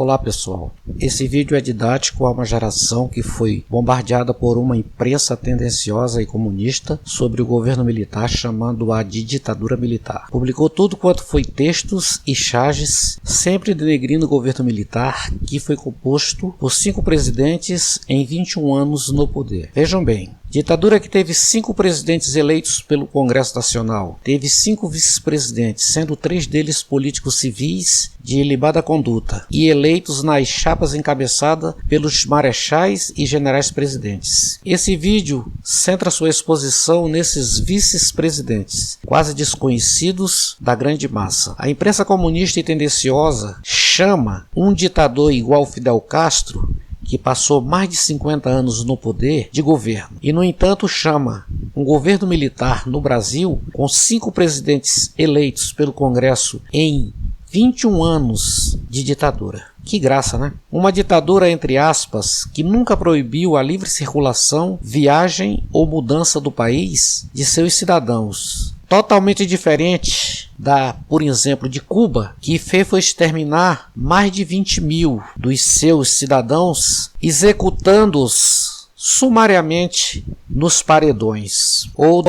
Olá pessoal, esse vídeo é didático a uma geração que foi bombardeada por uma imprensa tendenciosa e comunista sobre o governo militar, chamando-a de ditadura militar. Publicou tudo quanto foi textos e charges, sempre denegrindo o governo militar, que foi composto por 5 presidentes em 21 anos no poder. Vejam bem, ditadura que teve 5 presidentes eleitos pelo Congresso Nacional, teve 5 vice-presidentes, sendo 3 deles políticos civis de ilibada conduta, e eleitos nas chapas encabeçadas pelos marechais e generais presidentes. Esse vídeo centra sua exposição nesses vice-presidentes, quase desconhecidos da grande massa. A imprensa comunista e tendenciosa chama um ditador igual Fidel Castro, que passou mais de 50 anos no poder, de governo. E, no entanto, chama um governo militar no Brasil, com 5 presidentes eleitos pelo Congresso em 21 anos de ditadura. Que graça, né? Uma ditadura, entre aspas, que nunca proibiu a livre circulação, viagem ou mudança do país de seus cidadãos. Totalmente diferente da, por exemplo, de Cuba, que fez foi exterminar mais de 20 mil dos seus cidadãos, executando-os sumariamente nos paredões, ou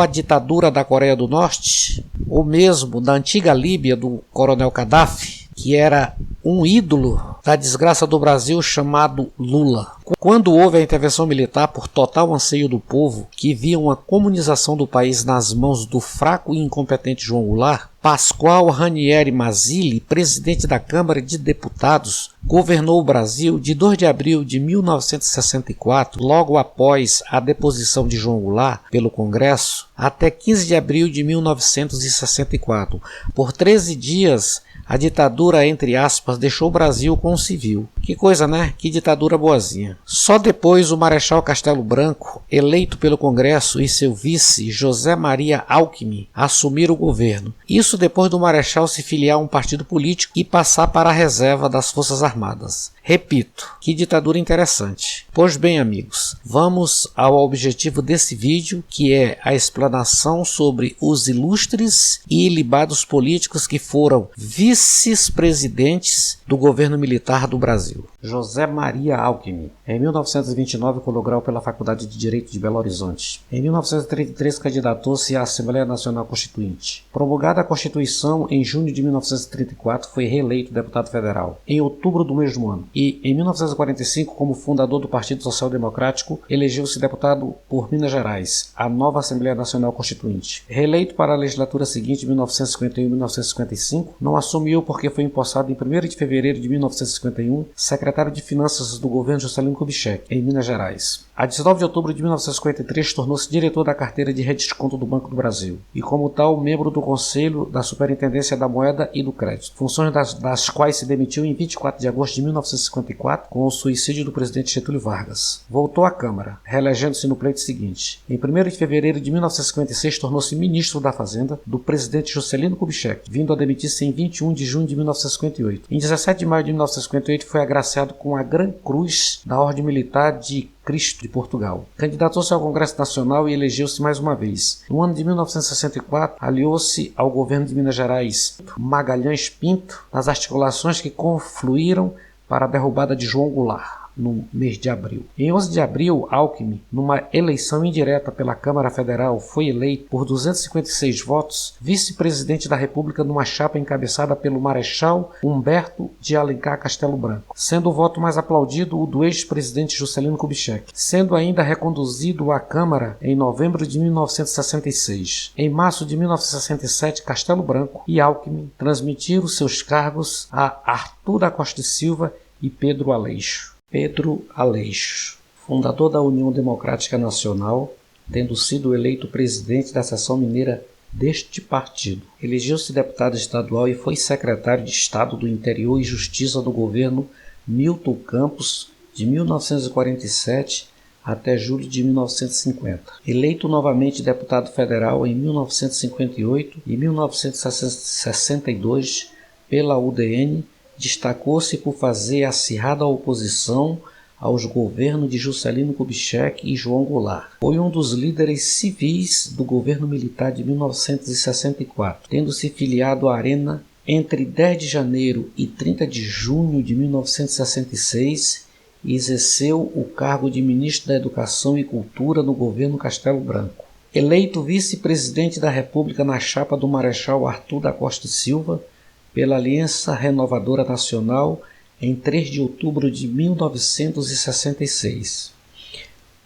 a ditadura da Coreia do Norte, ou mesmo da antiga Líbia do coronel Gaddafi, que era um ídolo da desgraça do Brasil, chamado Lula. Quando houve a intervenção militar por total anseio do povo, que via uma comunização do país nas mãos do fraco e incompetente João Goulart, Pascoal Ranieri Mazzilli, presidente da Câmara de Deputados, governou o Brasil de 2 de abril de 1964, logo após a deposição de João Goulart pelo Congresso, até 15 de abril de 1964. Por 13 dias, a ditadura, entre aspas, deixou o Brasil com o civil. Que coisa, né? Que ditadura boazinha. Só depois o Marechal Castelo Branco, eleito pelo Congresso, e seu vice, José Maria Alckmin, assumiram o governo. Isso depois do Marechal se filiar a um partido político e passar para a reserva das Forças Armadas. Repito, que ditadura interessante. Pois bem, amigos, vamos ao objetivo desse vídeo, que é a explanação sobre os ilustres e ilibados políticos que foram vice-presidentes do governo militar do Brasil. José Maria Alckmin. Em 1929, colou grau pela Faculdade de Direito de Belo Horizonte. Em 1933, candidatou-se à Assembleia Nacional Constituinte. Promulgada a Constituição, em junho de 1934, foi reeleito deputado federal. Em outubro do mesmo ano. E, em 1945, como fundador do Partido Social Democrático, elegeu-se deputado por Minas Gerais, a nova Assembleia Nacional Constituinte. Reeleito para a legislatura seguinte, 1951 e 1955, não assumiu porque foi empossado em 1º de fevereiro de 1951, secretário de Finanças do governo Juscelino Kubitschek, em Minas Gerais. A 19 de outubro de 1953, tornou-se diretor da carteira de redesconto do Banco do Brasil e, como tal, membro do Conselho da Superintendência da Moeda e do Crédito, funções das quais se demitiu em 24 de agosto de 1954 com o suicídio do presidente Getúlio Vargas. Voltou à Câmara, reelegendo-se no pleito seguinte. Em 1º de fevereiro de 1956, tornou-se ministro da Fazenda do presidente Juscelino Kubitschek, vindo a demitir-se em 21 de junho de 1958. Em 17 de maio de 1958, foi agraciado com a Gran Cruz da Ordem Militar de Cristo de Portugal. Candidatou-se ao Congresso Nacional e elegeu-se mais uma vez. No ano de 1964, aliou-se ao governo de Minas Gerais Magalhães Pinto nas articulações que confluíram para a derrubada de João Goulart no mês de abril. Em 11 de abril, Alckmin, numa eleição indireta pela Câmara Federal, foi eleito por 256 votos vice-presidente da República numa chapa encabeçada pelo Marechal Humberto de Alencar Castelo Branco, sendo o voto mais aplaudido o do ex-presidente Juscelino Kubitschek, sendo ainda reconduzido à Câmara em novembro de 1966. Em março de 1967, Castelo Branco e Alckmin transmitiram seus cargos a Arthur da Costa e Silva e Pedro Aleixo. Pedro Aleixo, fundador da União Democrática Nacional, tendo sido eleito presidente da seção mineira deste partido. Elegeu-se deputado estadual e foi secretário de Estado do Interior e Justiça do governo Milton Campos de 1947 até julho de 1950. Eleito novamente deputado federal em 1958 e 1962 pela UDN, destacou-se por fazer acirrada oposição aos governos de Juscelino Kubitschek e João Goulart. Foi um dos líderes civis do governo militar de 1964, tendo se filiado à Arena Entre 10 de janeiro e 30 de junho de 1966, exerceu o cargo de Ministro da Educação e Cultura no governo Castelo Branco. Eleito vice-presidente da República na chapa do Marechal Arthur da Costa e Silva, pela Aliança Renovadora Nacional, em 3 de outubro de 1966.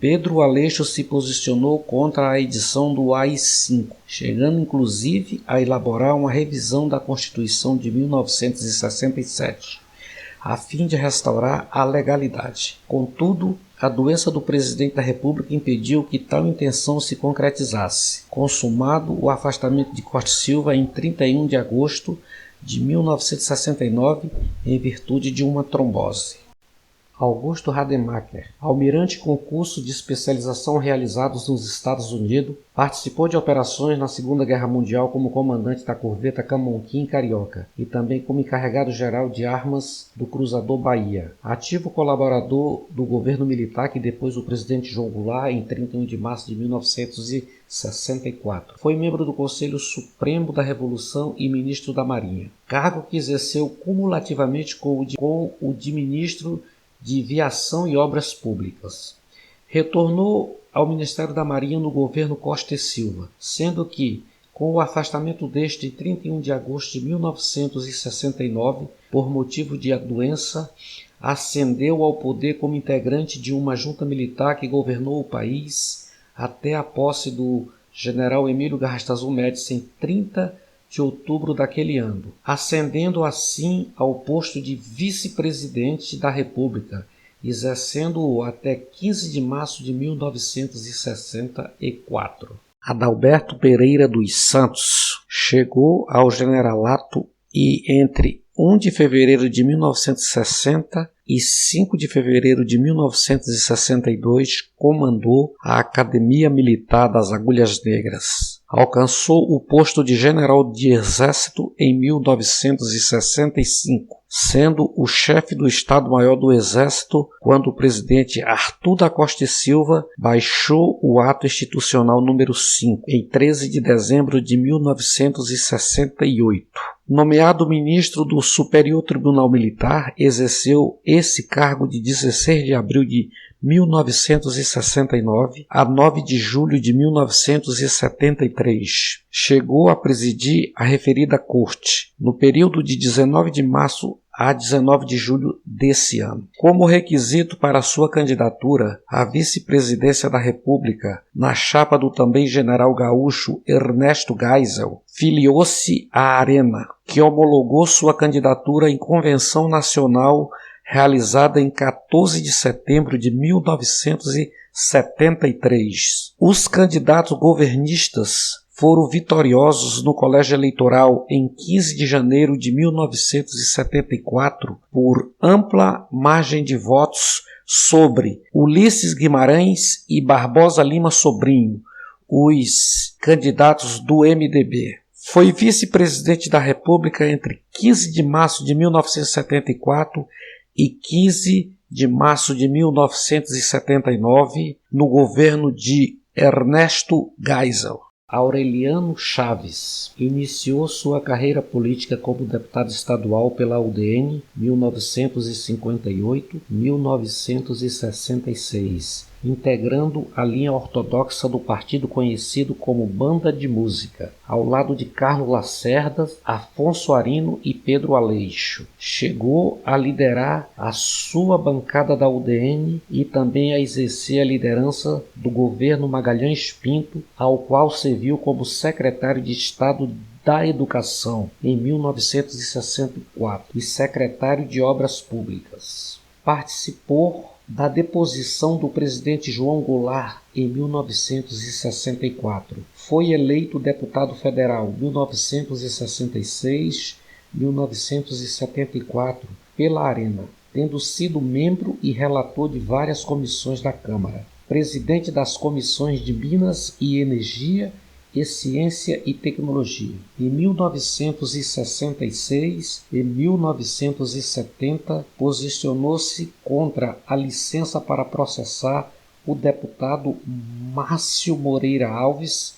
Pedro Aleixo se posicionou contra a edição do AI-5, chegando inclusive a elaborar uma revisão da Constituição de 1967, a fim de restaurar a legalidade. Contudo, a doença do presidente da República impediu que tal intenção se concretizasse, consumado o afastamento de Costa e Silva em 31 de agosto de 1969, em virtude de uma trombose. Augusto Rademacher, almirante com curso de especialização realizados nos Estados Unidos, participou de operações na Segunda Guerra Mundial como comandante da corveta Camonquim Carioca e também como encarregado-geral de armas do cruzador Bahia. Ativo colaborador do governo militar que depois o presidente João Goulart em 31 de março de 1964. Foi membro do Conselho Supremo da Revolução e ministro da Marinha, cargo que exerceu cumulativamente com o de ministro de Viação e Obras Públicas. Retornou ao Ministério da Marinha no governo Costa e Silva, sendo que, com o afastamento deste em 31 de agosto de 1969, por motivo de doença, ascendeu ao poder como integrante de uma junta militar que governou o país até a posse do general Emílio Garrastazu Médici em 30 de outubro daquele ano, ascendendo assim ao posto de vice-presidente da República, exercendo-o até 15 de março de 1964. Adalberto Pereira dos Santos chegou ao generalato e entre 1 de fevereiro de 1960 e 5 de fevereiro de 1962 comandou a Academia Militar das Agulhas Negras. Alcançou o posto de general de exército em 1965, sendo o chefe do Estado-Maior do Exército quando o presidente Arthur da Costa e Silva baixou o ato institucional número 5, em 13 de dezembro de 1968. Nomeado ministro do Superior Tribunal Militar, exerceu esse cargo de 16 de abril de 1969 a 9 de julho de 1973. Chegou a presidir a referida corte no período de 19 de março a 19 de julho desse ano. Como requisito para sua candidatura à vice-presidência da República, na chapa do também general gaúcho Ernesto Geisel, filiou-se à Arena, que homologou sua candidatura em convenção nacional realizada em 14 de setembro de 1973. Os candidatos governistas foram vitoriosos no colégio eleitoral em 15 de janeiro de 1974 por ampla margem de votos sobre Ulisses Guimarães e Barbosa Lima Sobrinho, os candidatos do MDB. Foi vice-presidente da República entre 15 de março de 1974 e 15 de março de 1979, no governo de Ernesto Geisel. Aureliano Chaves iniciou sua carreira política como deputado estadual pela UDN 1958-1966, integrando a linha ortodoxa do partido conhecido como Banda de Música, ao lado de Carlos Lacerda, Afonso Arino e Pedro Aleixo. Chegou a liderar a sua bancada da UDN e também a exercer a liderança do governo Magalhães Pinto, ao qual serviu como secretário de Estado da Educação em 1964 e secretário de Obras Públicas. Participou da deposição do presidente João Goulart em 1964. Foi eleito deputado federal 1966-1974 pela Arena, tendo sido membro e relator de várias comissões da Câmara. Presidente das comissões de Minas e Energia e Ciência e Tecnologia. Em 1966 e 1970, posicionou-se contra a licença para processar o deputado Márcio Moreira Alves,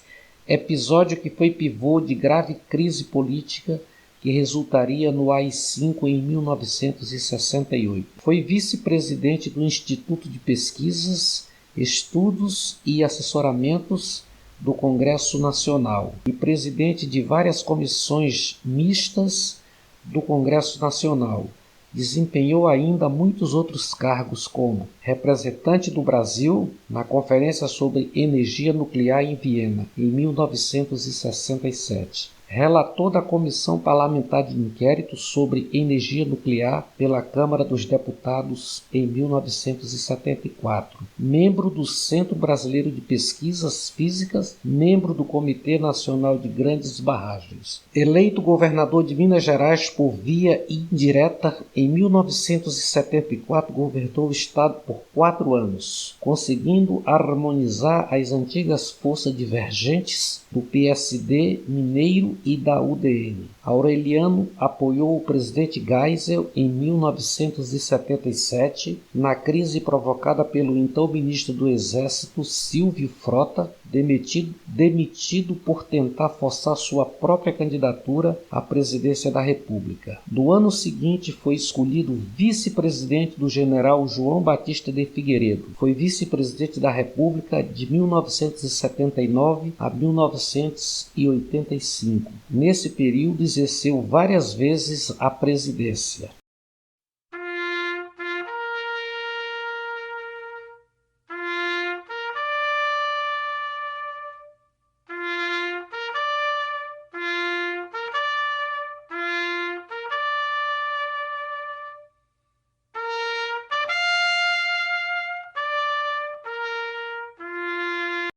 episódio que foi pivô de grave crise política que resultaria no AI-5 em 1968. Foi vice-presidente do Instituto de Pesquisas, Estudos e Assessoramentos do Congresso Nacional e presidente de várias comissões mistas do Congresso Nacional. Desempenhou ainda muitos outros cargos como representante do Brasil na Conferência sobre Energia Nuclear em Viena, em 1967. Relator da Comissão Parlamentar de Inquérito sobre Energia Nuclear pela Câmara dos Deputados em 1974. Membro do Centro Brasileiro de Pesquisas Físicas, membro do Comitê Nacional de Grandes Barragens. Eleito governador de Minas Gerais por via indireta, em 1974 governou o estado por 4 anos, conseguindo harmonizar as antigas forças divergentes do PSD mineiro e da UDN. Aureliano apoiou o presidente Geisel em 1977 na crise provocada pelo então ministro do Exército Silvio Frota, demitido por tentar forçar sua própria candidatura à presidência da República. No ano seguinte foi escolhido vice-presidente do general João Batista de Figueiredo. Foi vice-presidente da República de 1979 a 1985. Nesse período exerceu várias vezes a presidência.